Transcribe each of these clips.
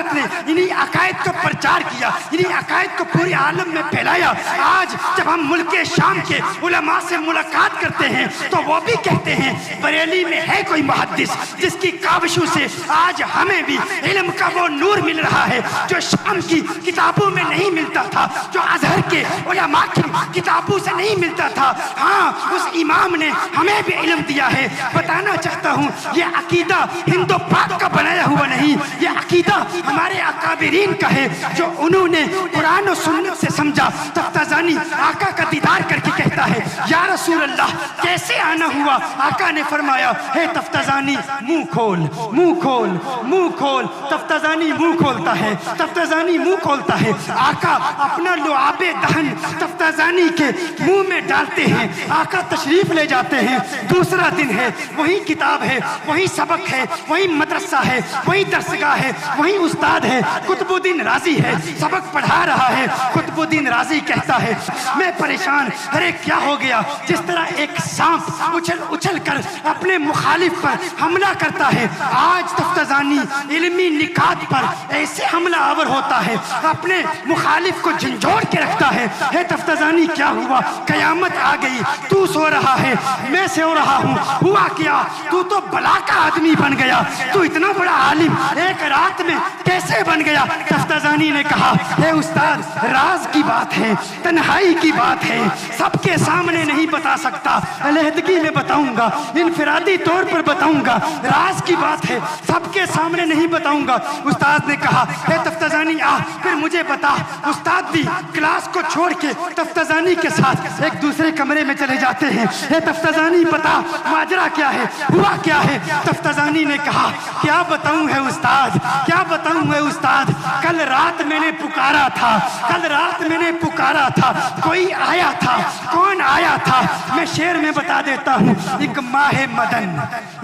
हजरत ने इन्हीं अकायद का प्रचार किया, इन्हीं अकायद को पूरे आलम में फैलाया। आज जब हम मुल्क शाम के उलमा से मुलाकात करते हैं तो वो भी कहते हैं बरेली में है कोई मुहद्दिस जिसकी काविशों से आज हमें भी इल्म का वो नूर मिल रहा है जो शाम की किताबों में नहीं मिलता था, जो अजहर के उलमा की किताबों से नहीं मिलता था। हाँ, उस इमाम ने हमें भी इल्म दिया है। बताना चाहता हूँ ये अकीदा हिंदू पाक का बनाया हुआ नहीं, ये अकीदा हमारे अकाबिरीन का है जो उन्होंने कुरान और सुन्नत से समझा। तफ्ताजानी आका का दीदार करके कहता है या रसूल अल्लाह कैसे आना हुआ? आका ने फरमाया हे तफ्ताजानी मुंह खोल, मुंह खोल, मुंह खोल। तफ्ताजानी मुंह खोलता है, तफ्ताजानी मुंह खोलता है। आका अपना लुआबे दहन तफ्ताजानी के मुंह में डालते हैं। आका तशरीफ ले जाते हैं। दूसरा दिन है, वही किताब है, वही सबक है, वही मदरसा है, वही दरसगाह है, वही उस्ताद है, कुतुबुद्दीन राजी है, सबक पढ़ा रहा है। कुतुबुद्दीन राजी कहता है मैं परेशान, अरे क्या हो गया? जिस तरह एक सांप उछल उछल कर अपने मुखालिफ पर हमला करता है, आज तफ्ताजानी इल्मी निकात पर ऐसे हमला आवर होता है, अपने मुखालिफ को झंझोड़ के रखता है। हे तफ्ताजानी क्या हुआ? कयामत आ गई, तू सो रहा है, मैं सो रहा हूँ। हुआ क्या? तू तो बला का आदमी बन गया, तू इतना बड़ा आलिम एक रात में कैसे बन गया? तफ्ताजानी ने कहा हे उस्ताद, राज की बात है, तन्हाई की बात है, सबके सामने नहीं बता सकता, अलहदगी में बताऊंगा, इनफिरादी तौर पर बताऊंगा। राज की बात है, सबके सामने नहीं बताऊंगा। उस्ताद ने कहा हे तफ्ताजानी आ, फिर मुझे बता। उस्ताद भी क्लास को छोड़ के तफ्ताजानी के साथ एक दूसरे कमरे में चले जाते हैं। हे तफ्ताजानी बता माजरा क्या है, हुआ क्या है? तफ्ताजानी ने कहा क्या बताऊं है उस्ताद, क्या बताऊं है उस्ताद? कल रात मैंने पुकारा था, कल रात मैंने पुकारा था, कोई आया था। कौन आया था? मैं शेर में बता देता हूँ। एक माहे मदन,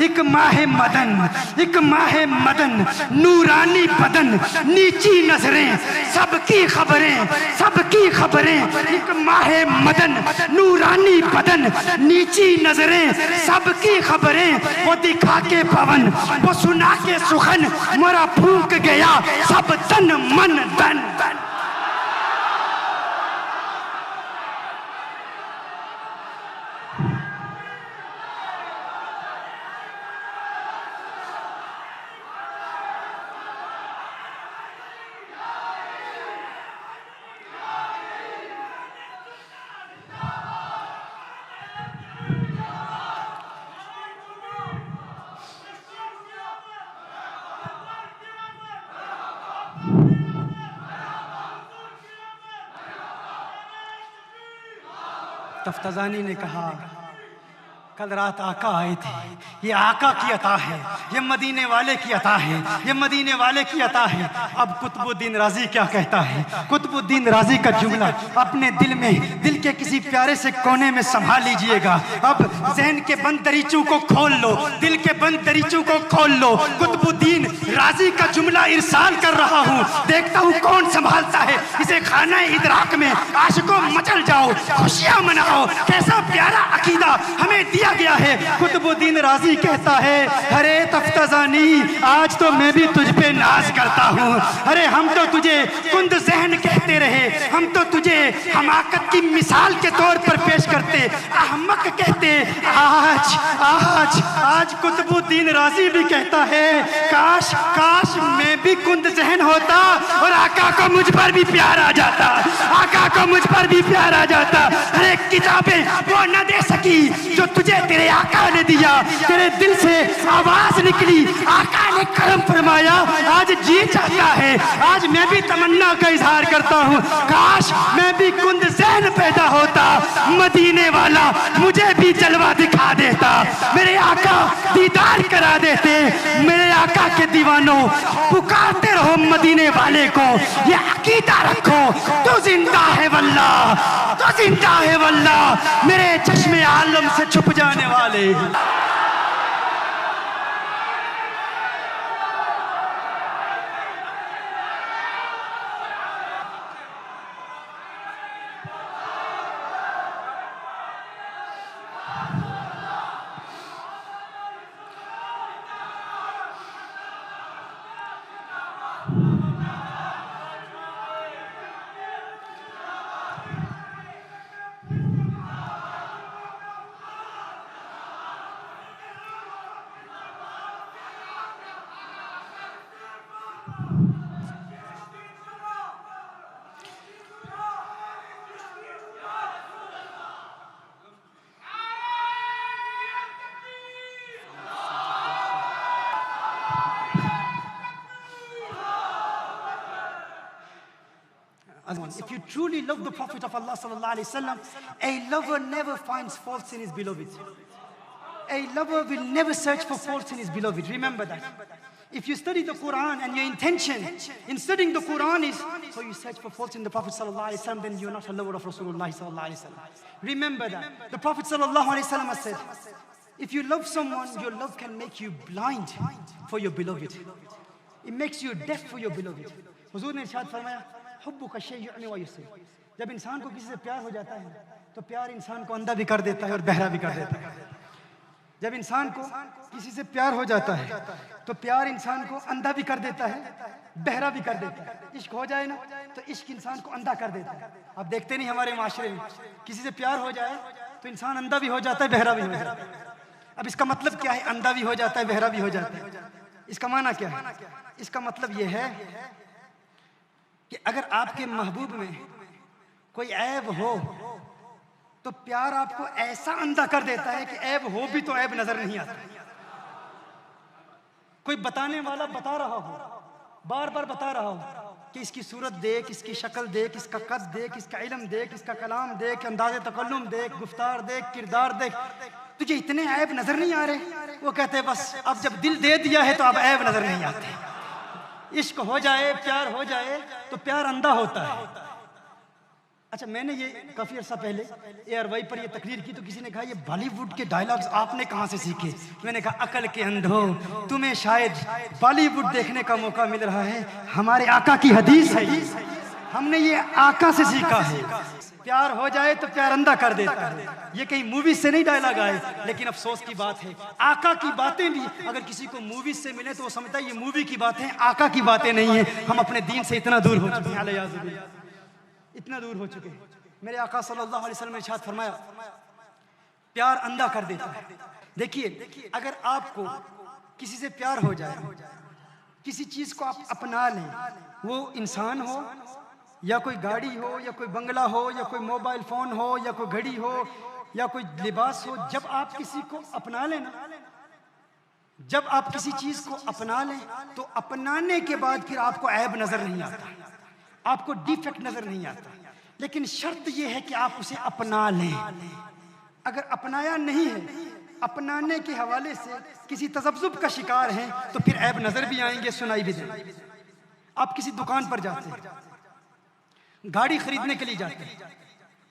एक माहे मदन, एक माहे मदन, नूरानी बदन, नीची नजरें, सबकी खबरें, सबकी खबरें। एक माहे मदन, नूरानी बदन, नीची नजरें, सबकी खबरें। वो दिखा के पवन, वो सुना के सुखन, मोरा फूंक गया सब तन मन धन। तफ्ताजानी ने कहा कल रात आका आए थे, ये आका की अता है, ये मदीने वाले की अता है, ये मदीने वाले की अता है। अब कुतुबुद्दीन राजी क्या कहता है? कुतुबुद्दीन राजी का जुमला अपने दिल में, दिल के किसी प्यारे से कोने में संभाल लीजिएगा। अब जहन के बंद दरीचों को खोल लो, दिल के बंद दरीचों को खोल लो। कुतुबुद्दीन राजी का जुमला इरसाल कर रहा हूँ, देखता हूँ कौन संभालता है इसे। खाना इदराक में आशिकों मचल जाओ, खुशियाँ मनाओ, कैसा प्यारा अकीदा हमें दिया गया है। कुतुबुद्दीन राजी कहता है अरे तफ्ताजानी, आज तो मैं भी तुझ पे नाज करता हूँ। अरे हम तो तुझे कुंद ज़हन कहते रहे, हम तो तुझे हमाकत की मिसाल के तौर पर पेश करते, अहमक कहते। आज आज आज कुतुबुद्दीन राजी भी कहता है काश काश मैं भी कुंद ज़हन होता और आका को मुझ पर भी प्यार आ जाता, आका को मुझ पर भी प्यार आ जाता। अरे किताबें वो न दे सकी जो तुझे तेरे आका ने दिया, तेरे दिल से आवाज निकली, आका ने करम फरमाया। आज जी चाहता है, आज मैं भी तमन्ना का इजहार करता हूँ, काश मैं भी कुंद ज़हन पैदा होता, मदीने वाला मुझे भी जलवा दिखा देता, मेरे आका दीदार करा देते। मेरे आका के दीवानों पुकारते रहो मदीने वाले को, ये अकीदा रखो तो जिंदा है वल्लाह, तो जिंदा है वल्लाह, मेरे चश्मे आलम से छुप जाने वाले। If you truly love the Prophet of Allah sallallahu alaihi wasallam, a lover never finds faults in his beloved. A lover will never search for faults in his beloved. Remember that. If you study the Quran and your intention in studying the Quran is so you search for faults in the Prophet sallallahu alaihi wasallam, then you're not a lover of Rasulullah sallallahu alaihi wasallam. Remember that. The Prophet sallallahu alaihi wasallam has said, if you love someone, your love can make you blind for your beloved. It makes you deaf for your beloved. Huzur ne irshad farmaya, हुब्बु का शै युअमी व युस्सिर. जब इंसान को किसी से प्यार हो जाता है तो प्यार इंसान को अंधा भी कर देता है और बहरा भी कर देता है. जब इंसान को किसी से प्यार हो जाता है तो प्यार इंसान को अंधा भी कर देता है, बहरा भी कर देता है. इश्क हो जाए ना तो इश्क इंसान को अंधा कर देता है. आप देखते नहीं हमारे माशरे में किसी से प्यार हो जाए तो इंसान अंधा भी हो जाता है, बहरा भी हो जाता है. अब इसका मतलब क्या है? अंधा भी हो जाता है, बहरा भी हो जाता है. इसका माना क्या है? इसका मतलब यह है कि अगर आपके महबूब में कोई ऐब हो तो प्यार आपको ऐसा अंधा कर देता है कि ऐब हो भी तो ऐब नजर नहीं आता. कोई बताने वाला बता रहा हो, बार बार बता रहा हो कि इसकी सूरत देख, इसकी शक्ल देख, इसका कद देख, इसका इल्म देख, इसका कलाम देख, अंदाज़े तकल्लुम देख, गुफ्तार देख, किरदार देख, तुझे इतने ऐब नजर नहीं आ रहे. वो कहते हैं बस अब जब दिल दे दिया है तो अब ऐब नजर नहीं आते. इश्क हो जाए, प्यार हो जाए तो प्यार अंधा होता है. अच्छा, मैंने ये काफी अर्सा पहले ARY पर ये तकरीर की तो किसी ने कहा ये बॉलीवुड के डायलॉग्स आपने कहाँ से सीखे? मैंने कहा अकल के अंधो, तुम्हें शायद बॉलीवुड देखने का मौका मिल रहा है. हमारे आका की हदीस है, हमने ये आका से सीखा है. प्यार हो जाए तो प्यार अंधा कर देता है. ये कहीं मूवीज से नहीं डायलॉग आए, लेकिन अफसोस की बात है आका की बातें भी अगर किसी को मूवीज से मिले तो वो समझता है ये मूवी की बातें, आका की बातें नहीं है. हम अपने दीन से इतना दूर हो चुके हैं, इतना दूर हो चुके हैं. मेरे आका सल्लल्लाहु अलैहि वसल्लम ने इरशाद फरमाया प्यार अंधा कर देता है. देखिए, अगर आपको किसी से प्यार हो जाए, किसी चीज को आप अपना लें, वो इंसान हो या कोई गाड़ी हो या कोई बंगला हो या कोई मोबाइल फोन हो या कोई घड़ी हो या कोई लिबास हो, जब आप किसी को अपना लें ना, जब आप किसी चीज को अपना लें तो अपनाने के बाद फिर आपको ऐब नजर नहीं आता, आपको डिफेक्ट नजर नहीं आता. लेकिन शर्त यह है कि आप उसे अपना लें. अगर अपनाया नहीं है, अपनाने के हवाले से किसी तज़ब्ज़ुब का शिकार हैं तो फिर ऐब नजर भी आएंगे, सुनाई भी देंगे. आप किसी दुकान पर जाते हैं, गाड़ी खरीदने के लिए जाते हैं,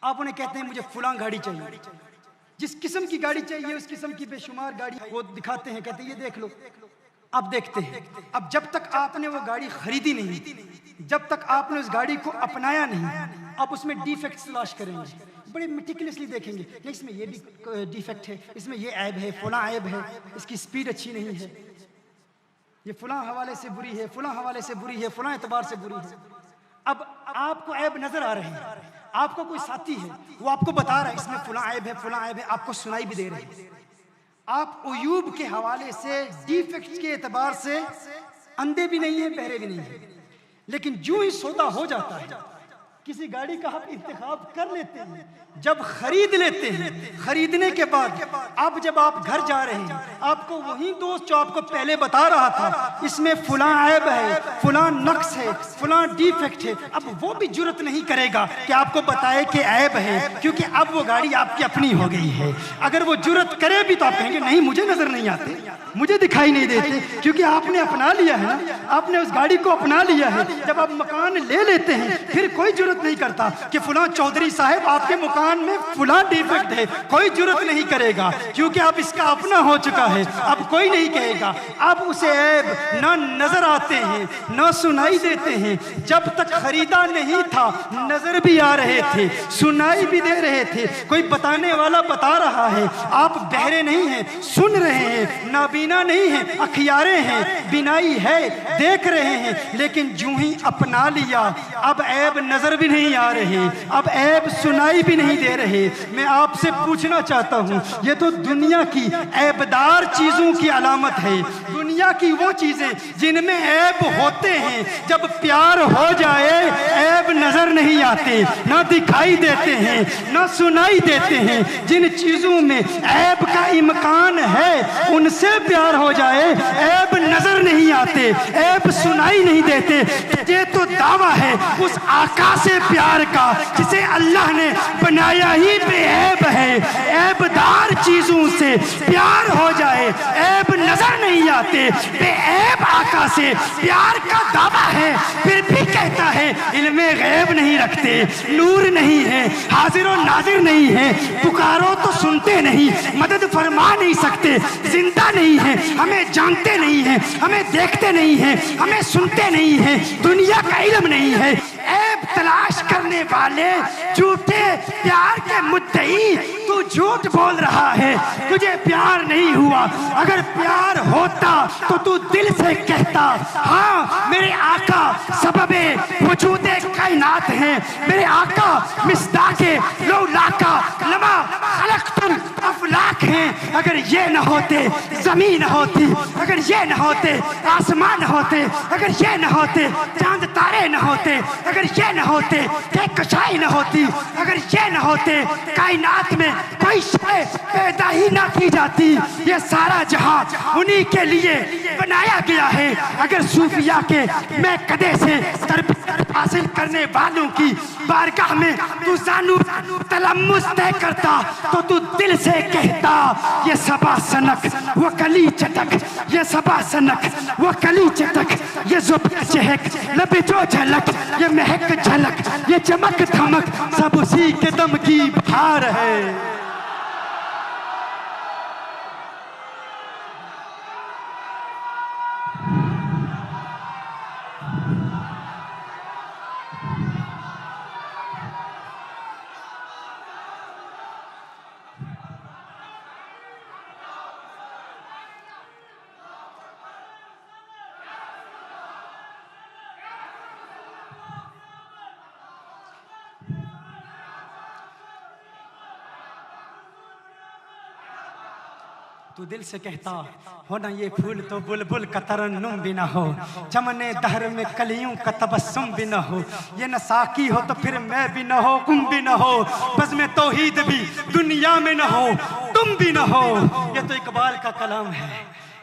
आप उन्हें कहते हैं मुझे फलां गाड़ी चाहिए. जिस किस्म की गाड़ी चाहिए उस किस्म की बेशुमार गाड़ी वो दिखाते हैं, कहते हैं ये देख लो. आप देखते हैं. अब जब तक आपने वो गाड़ी खरीदी नहीं, जब तक आपने उस गाड़ी को अपनाया नहीं, आप उसमें डिफेक्ट्स तलाश करेंगे, बड़े मेटिकुलसली देखेंगे कि इसमें ये भी डिफेक्ट है, इसमें ये ऐब है, फलां ऐब है, इसकी स्पीड अच्छी नहीं है, ये फलां हवाले से बुरी है, फलां हवाले से बुरी है, फलां एतबार से बुरी है. अब आपको ऐब नजर आ रहे हैं, आपको कोई साथी है वो आपको बता रहा है इसमें फलां ऐब है, फलां ऐब है, आपको सुनाई भी दे रहे हैं. आप उयूब के हवाले से, डिफेक्ट्स के एतबार से अंधे भी नहीं है, बहरे भी नहीं है. लेकिन जो ही सौदा हो जाता है, किसी गाड़ी का आप इंतखाब कर लेते हैं, जब खरीद लेते हैं, खरीदने के बाद अब जब आप घर जा रहे हैं, आपको वही दोस्त जो आपको पहले बता रहा था इसमें फलां ऐब है, फलां नक्स है, फलां डिफेक्ट है, अब वो भी जुर्रत नहीं करेगा कि आपको बताए कि ऐब है, क्योंकि अब वो गाड़ी आपकी अपनी हो गई है. अगर वो जुर्रत करे भी तो आप कहेंगे नहीं मुझे नजर नहीं आते, मुझे दिखाई नहीं देते, क्योंकि आपने अपना लिया है ना, आपने उस गाड़ी को अपना लिया है. जब आप मकान ले लेते हैं फिर कोई जुर्रत नहीं करता कि फलां चौधरी साहब आपके मकान में फलां डिफेक्ट है, कोई जुर्रत नहीं करेगा, क्योंकि आप इसका अपना हो चुका है. अब कोई नहीं कहेगा. अब उसे ऐब ना नजर आते हैं, ना सुनाई देते हैं. जब तक खरीदा नहीं था नजर भी आ रहे थे, सुनाई भी दे रहे थे, कोई बताने वाला बता रहा है. आप बहरे नहीं हैं, सुन रहे हैं, नाबीना नहीं हैं, अखियारे हैं, बिनाई है, देख रहे हैं. लेकिन जो ही अपना लिया अब ऐब नजर भी नहीं आ रहे, अब ऐब सुनाई भी नहीं दे रहे. मैं आपसे पूछना चाहता हूं, ये तो दुनिया की ऐबदार चीजों की अलामत है, दुनिया दुनिया की वो चीजें जिनमें ऐब होते हैं, जब प्यार हो जाए ऐब नजर नहीं आते, ना दिखाई देते हैं, ना सुनाई देते हैं। जिन चीजों में ऐब का इम्कान है उनसे प्यार हो जाए ऐब नजर नहीं आते, ऐब सुनाई नहीं देते। ये तो दावा है उस आका से प्यार का जिसे अल्लाह ने बनाया ही बेऐब है। ऐबदार चीजों से प्यार हो जाए ऐब नजर नहीं आते। बेऐब आका से प्यार का दावा है, फिर भी कहता है इल्मे गैब नहीं रखते, नूर नहीं है, हाजिर और नाजिर नहीं है, पुकारो तो सुनते नहीं, मदद फरमा नहीं सकते, जिंदा नहीं है, हमें जानते नहीं है, हमें देखते नहीं है, हमें सुनते नहीं है, दुनिया का इल्म नहीं है। ऐब तलाश करने वाले झूठे प्यार के मुद्दई, तू झूठ बोल रहा है, तुझे प्यार नहीं हुआ। अगर प्यार होता तो तू दिल से कहता हाँ मेरे आका सबबे वजूदे कायनात हैं, मेरे आका मिस्दाके लौलाका लमा खलक़तुल अफलाक हैं। अगर ये न होते जमीन होती, अगर ये न होते आसमान होते, अगर ये न होते चांद तारे न होते, अगर ये न होते कशाई न होती, अगर ये न होते कायनात में कोई शय पैदा ही ना की जाती। ये सारा जहां उन्हीं के लिए बनाया गया है। अगर सूफिया के मैं कदे से तरबियत हासिल करने वालों की बारगाह में तू जानू तलम्मुस तय करता तो तू दिल से कहता ये सबा सनक वो कली चटक, ये सबा सनक वो कली चटक, ये जुबान चहक लबे जो झलक, ये महक झलक, ये चमक धमक, सब उसी के दम की बहार है। तू दिल से कहता हो ना ये फूल तो बुलबुल का तरन्नुम भी ना हो, चमने दहर में कलियों का तबस्सुम भी ना हो, ये न साकी हो तो फिर मैं भी ना हो, तुम भी ना हो, बस में तौहीद भी दुनिया में ना हो, तुम भी ना हो। ये तो इकबाल का कलाम है,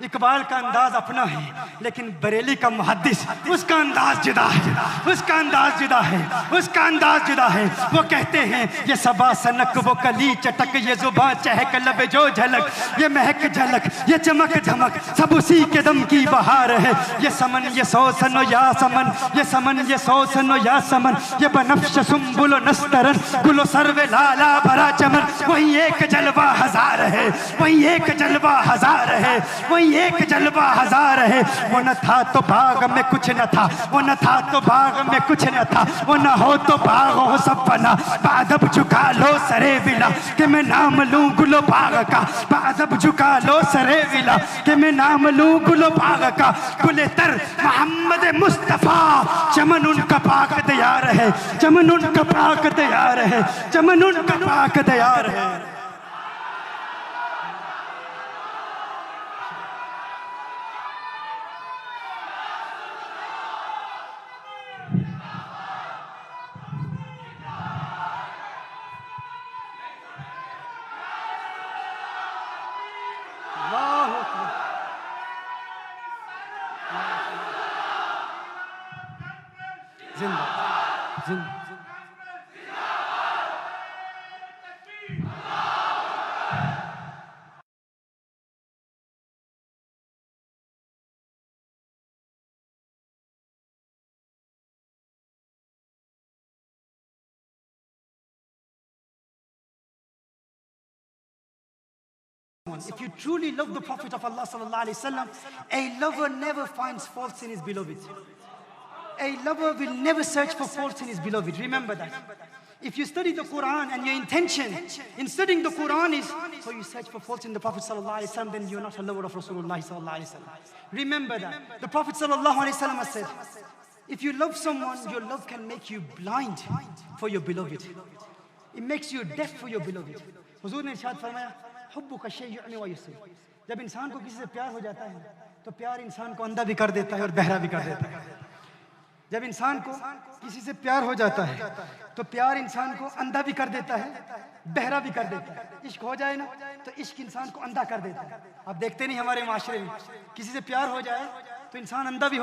इकबाल का अंदाज अपना है, लेकिन बरेली का मुहद्दिस उसका अंदाज जुदा है, उसका अंदाज जुदा है, उसका अंदाज जुदा है। वो कहते हैं ये सबा सनक वो कली चटक, ये जुबान चहक लबे जो झलक, ये महक झलक, ये चमक धमक, सब उसी के दम की बहार है। ये समन ये सौसनो या समन, ये समन ये सौसनो या समन, ये बनफ्श सुम्बुल नस्तरन गुलो सर्वे लाला भरा चमन। वही एक जलवा हजार है, वही एक जलवा हजार है, वही एक जलवा हजार है। वो न था तो बाग में कुछ न था, वो न था तो बाग में कुछ न था, वो न हो तो बाग हो सब बना। बादब झुका लो सरे विला कि मैं नाम लूं गुलो बाग का, बादब झुका लो सरे विला कि मैं नाम लूं गुलो बाग का। गुले तर मोहम्मद मुस्तफा, चमन उनका पाक तैयार है, चमन उनका पाक तैयार है, चमन उनका पाक तैयार है। If you truly love the Prophet of Allah sallallahu alaihi wasallam, a lover never finds faults in his beloved. A lover will never search for faults in his beloved. Remember that. If you study the Quran and your intention in studying the Quran is so you search for faults in the Prophet sallallahu alaihi wasallam, then you're not a lover of Rasulullah sallallahu alaihi wasallam. Remember that. The Prophet sallallahu alaihi wasallam has said, if you love someone, your love can make you blind for your beloved. It makes you deaf for your beloved. Huzur ne irshad farmaya, हुब्बु का शै युअमी व युस्सिर। जब इंसान को किसी से प्यार हो जाता है तो प्यार इंसान को अंधा भी कर देता है और बहरा भी कर देता है। जब इंसान को किसी से प्यार हो जाता है तो प्यार इंसान को अंधा भी कर देता है, बहरा भी कर देता है। इश्क हो जाए ना तो इश्क इंसान को अंधा कर देता है। आप देखते नहीं हमारे माशरे में किसी से प्यार हो जाए तो इंसान अंधा भी हो